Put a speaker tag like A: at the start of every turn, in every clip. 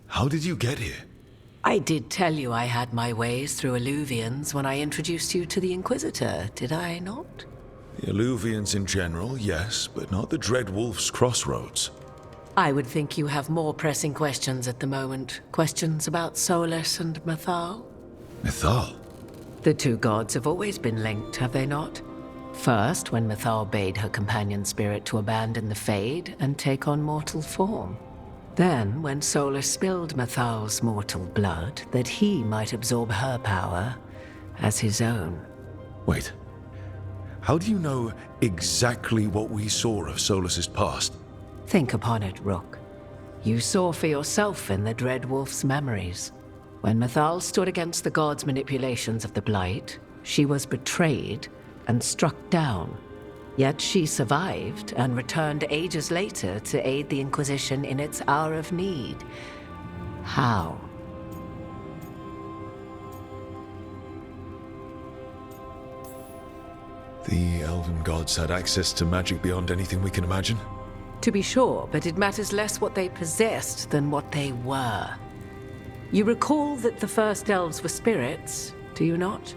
A: How did you get here?
B: I did tell you I had my ways through Alluvians when I introduced you to the Inquisitor, did I not?
A: The Alluvians in general, yes, but not the Dreadwolf's crossroads.
B: I would think you have more pressing questions at the moment. Questions about Solus and Mythal?
A: Mythal?
B: The two gods have always been linked, have they not? First, when Mythal bade her companion spirit to abandon the Fade and take on mortal form. Then, when Solus spilled Mythal's mortal blood, that he might absorb her power as his own.
A: Wait. How do you know exactly what we saw of Solus's past?
B: Think upon it, Rook. You saw for yourself in the Dreadwolf's memories. When Mythal stood against the gods' manipulations of the Blight, she was betrayed and struck down. Yet she survived and returned ages later to aid the Inquisition in its hour of need. How?
A: The elven gods had access to magic beyond anything we can imagine?
B: To be sure, but it matters less what they possessed than what they were. You recall that the first elves were spirits, do you not?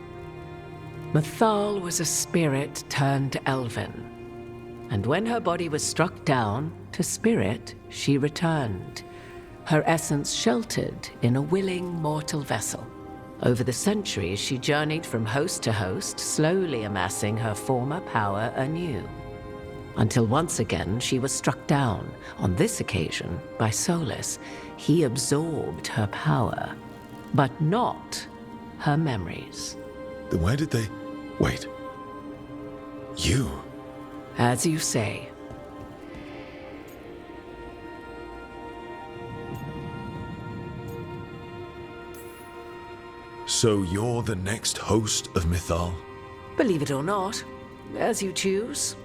B: Mythal was a spirit turned elven. And when her body was struck down, to spirit she returned. Her essence sheltered in a willing mortal vessel. Over the centuries, she journeyed from host to host, slowly amassing her former power anew. Until once again, she was struck down, on this occasion, by Solus. He absorbed her power, but not her memories.
A: Then where did they... Wait. You?
B: As you say.
A: So you're the next host of Mythal?
B: Believe it or not, as you choose.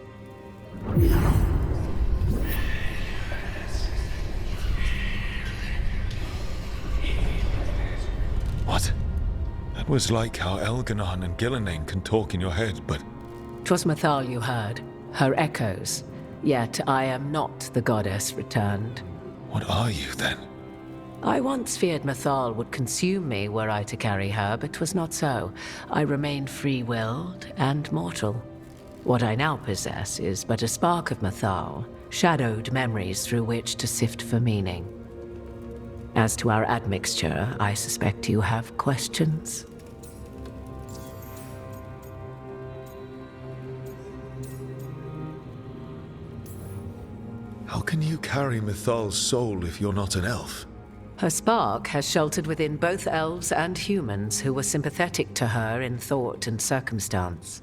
A: What? That was like how Elganon and Gillenane can talk in your head, but...
B: 'Twas Mythal you heard, her echoes. Yet I am not the goddess returned.
A: What are you, then?
B: I once feared Mythal would consume me were I to carry her, but 'twas not so. I remained free-willed and mortal. What I now possess is but a spark of Mythal, shadowed memories through which to sift for meaning. As to our admixture, I suspect you have questions.
A: How can you carry Mythal's soul if you're not an elf?
B: Her spark has sheltered within both elves and humans who were sympathetic to her in thought and circumstance.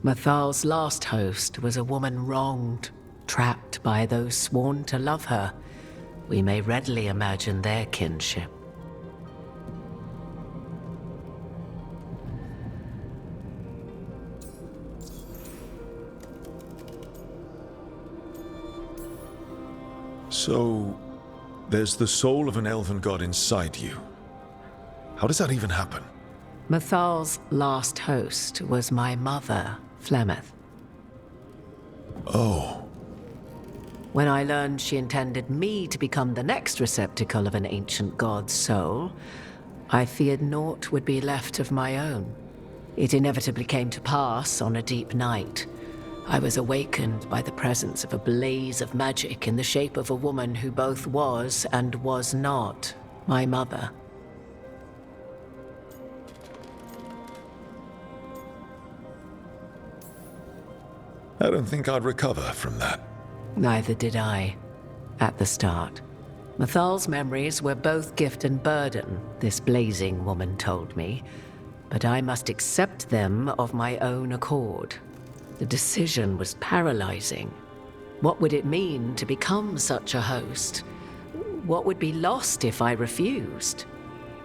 B: Mythal's last host was a woman wronged, trapped by those sworn to love her. We may readily imagine their kinship.
A: So, there's the soul of an elven god inside you. How does that even happen?
B: Mythal's last host was my mother, Flemeth.
A: Oh.
B: When I learned she intended me to become the next receptacle of an ancient god's soul, I feared naught would be left of my own. It inevitably came to pass on a deep night. I was awakened by the presence of a blaze of magic in the shape of a woman who both was and was not my mother.
A: I don't think I'd recover from that.
B: Neither did I, at the start. Mythal's memories were both gift and burden, this blazing woman told me, but I must accept them of my own accord. The decision was paralyzing. What would it mean to become such a host? What would be lost if I refused?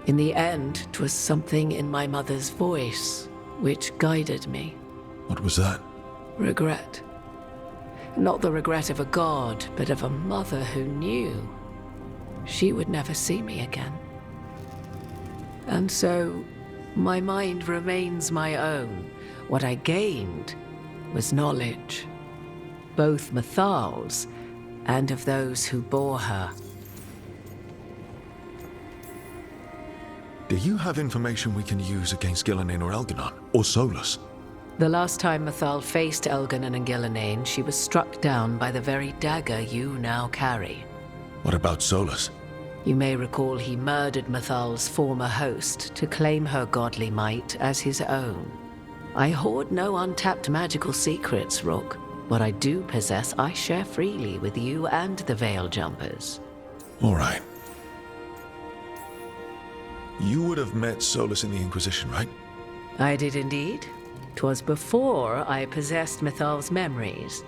B: In the end, 'twas something in my mother's voice which guided me.
A: What was that?
B: Regret. Not the regret of a god, but of a mother who knew she would never see me again. And so, my mind remains my own. What I gained was knowledge, both Mythal's and of those who bore her.
A: Do you have information we can use against Gillinan or Elganon, or Solus?
B: The last time Mythal faced Elganon and Gillinan, she was struck down by the very dagger you now carry.
A: What about Solus?
B: You may recall he murdered Mythal's former host to claim her godly might as his own. I hoard no untapped magical secrets, Rook. What I do possess, I share freely with you and the Veil Jumpers.
A: All right. You would have met Solus in the Inquisition, right?
B: I did indeed. 'Twas before I possessed Mythal's memories.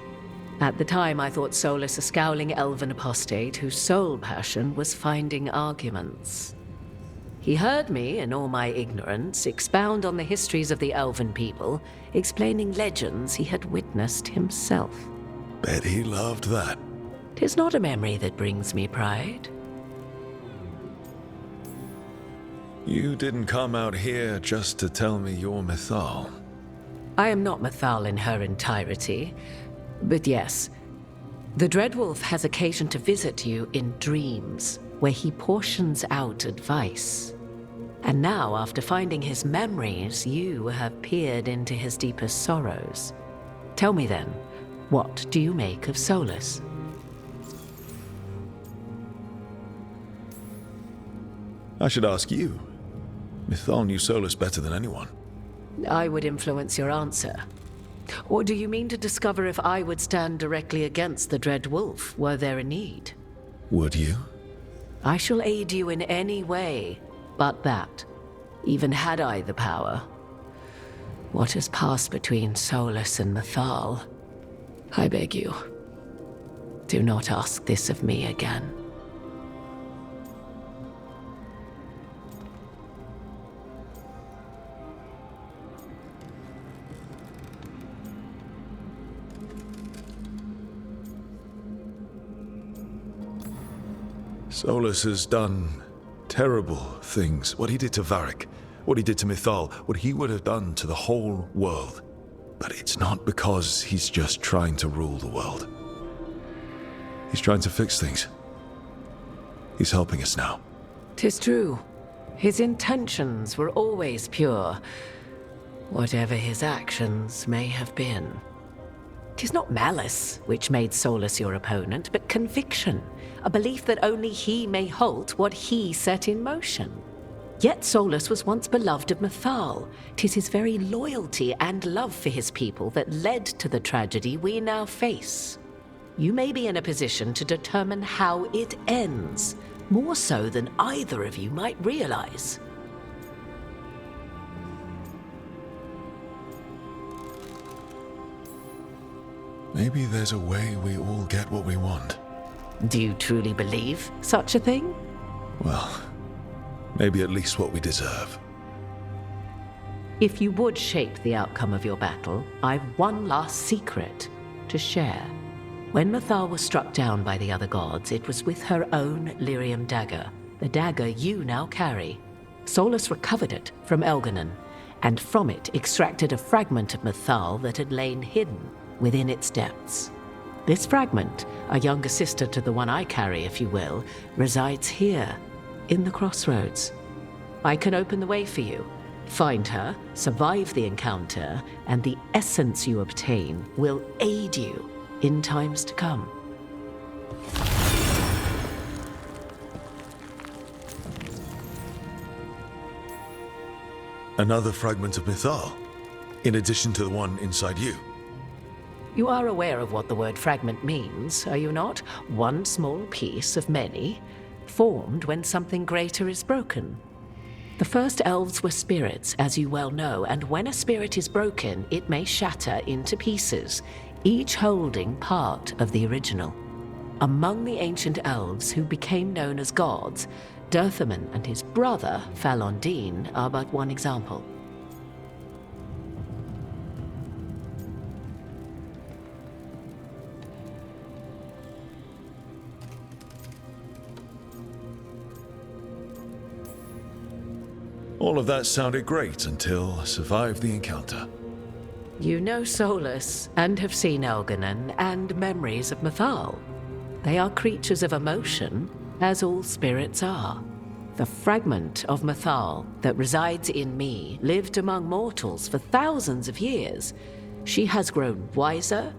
B: At the time, I thought Solus a scowling elven apostate whose sole passion was finding arguments. He heard me, in all my ignorance, expound on the histories of the elven people, explaining legends he had witnessed himself.
A: Bet he loved that.
B: 'Tis not a memory that brings me pride.
A: You didn't come out here just to tell me you're Mythal.
B: I am not Mythal in her entirety, but yes, the Dreadwolf has occasion to visit you in dreams, where he portions out advice. And now, after finding his memories, you have peered into his deepest sorrows. Tell me then, what do you make of Solus?
A: I should ask you. Mythal knew Solus better than anyone.
B: I would influence your answer. Or do you mean to discover if I would stand directly against the Dread Wolf were there a need?
A: Would you?
B: I shall aid you in any way but that, even had I the power. What has passed between Solus and Mythal? I beg you, do not ask this of me again.
A: Solus has done terrible things. What he did to Varric, what he did to Mythal, what he would have done to the whole world. But it's not because he's just trying to rule the world. He's trying to fix things. He's helping us now.
B: 'Tis true. His intentions were always pure, whatever his actions may have been. 'Tis not malice which made Solus your opponent, but conviction, a belief that only he may halt what he set in motion. Yet Solus was once beloved of Mythal. 'Tis his very loyalty and love for his people that led to the tragedy we now face. You may be in a position to determine how it ends, more so than either of you might realize.
A: Maybe there's a way we all get what we want.
B: Do you truly believe such a thing?
A: Well, maybe at least what we deserve.
B: If you would shape the outcome of your battle, I've one last secret to share. When Mythal was struck down by the other gods, it was with her own lyrium dagger, the dagger you now carry. Solus recovered it from Elganon, and from it extracted a fragment of Mythal that had lain hidden within its depths. This fragment, a younger sister to the one I carry, if you will, resides here, in the crossroads. I can open the way for you. Find her, survive the encounter, and the essence you obtain will aid you in times to come.
A: Another fragment of Mythal, in addition to the one inside you.
B: You are aware of what the word fragment means, are you not? One small piece of many, formed when something greater is broken. The first elves were spirits, as you well know, and when a spirit is broken, it may shatter into pieces, each holding part of the original. Among the ancient elves who became known as gods, Dirthaman and his brother, Falondine, are but one example.
A: All of that sounded great until I survived the encounter.
B: You know Solus, and have seen Elganon, and memories of Mythal. They are creatures of emotion, as all spirits are. The fragment of Mythal that resides in me lived among mortals for thousands of years. She has grown wiser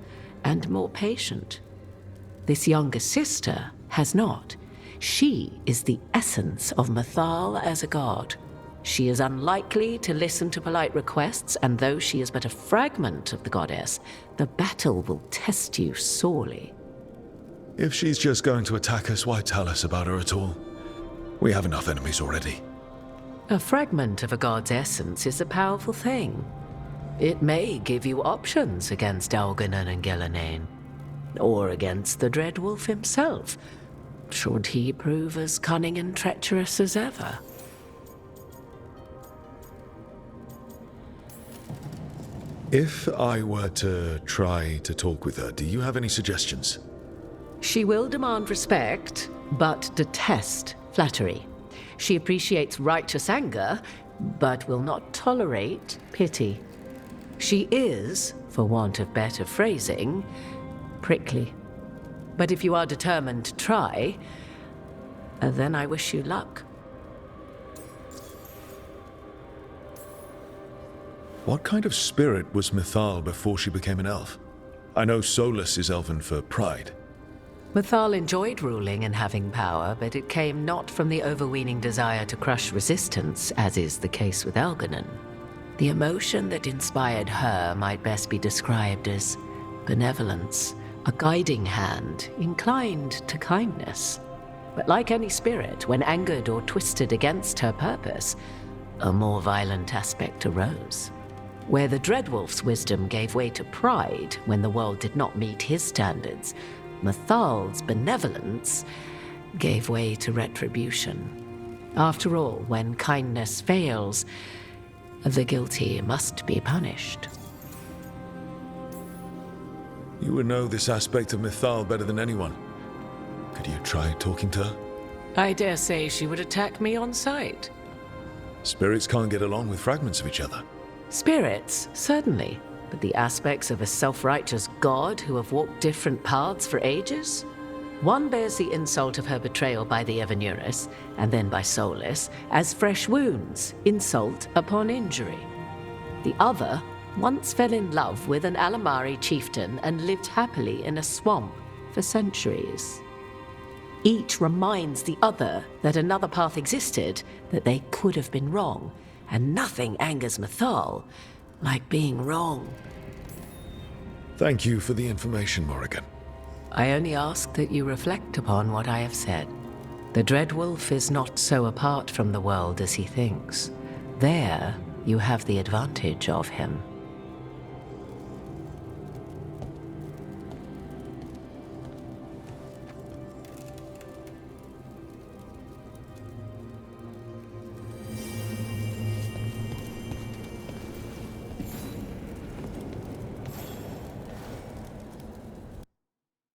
B: and more patient. This younger sister has not. She is the essence of Mythal as a god. She is unlikely to listen to polite requests, and though she is but a fragment of the goddess, the battle will test you sorely.
A: If she's just going to attack us, why tell us about her at all? We have enough enemies already.
B: A fragment of a god's essence is a powerful thing. It may give you options against Algernon and Gillenane, or against the Dreadwolf himself, should he prove as cunning and treacherous as ever.
A: If I were to try to talk with her, do you have any suggestions?
B: She will demand respect, but detest flattery. She appreciates righteous anger, but will not tolerate pity. She is, for want of better phrasing, prickly. But if you are determined to try, then I wish you luck.
A: What kind of spirit was Mythal before she became an elf? I know Solus is elven for pride.
B: Mythal enjoyed ruling and having power, but it came not from the overweening desire to crush resistance, as is the case with Algernon. The emotion that inspired her might best be described as benevolence, a guiding hand inclined to kindness. But like any spirit, when angered or twisted against her purpose, a more violent aspect arose. Where the Dreadwolf's wisdom gave way to pride when the world did not meet his standards, Mythal's benevolence gave way to retribution. After all, when kindness fails, the guilty must be punished.
A: You would know this aspect of Mythal better than anyone. Could you try talking to her?
B: I dare say she would attack me on sight.
A: Spirits can't get along with fragments of each other.
B: Spirits, certainly. But the aspects of a self-righteous god who have walked different paths for ages? One bears the insult of her betrayal by the Evanurus, and then by Solus, as fresh wounds, insult upon injury. The other once fell in love with an Alamari chieftain and lived happily in a swamp for centuries. Each reminds the other that another path existed, that they could have been wrong, and nothing angers Mythal like being wrong.
A: Thank you for the information, Morrigan.
B: I only ask that you reflect upon what I have said. The Dreadwolf is not so apart from the world as he thinks. There, you have the advantage of him.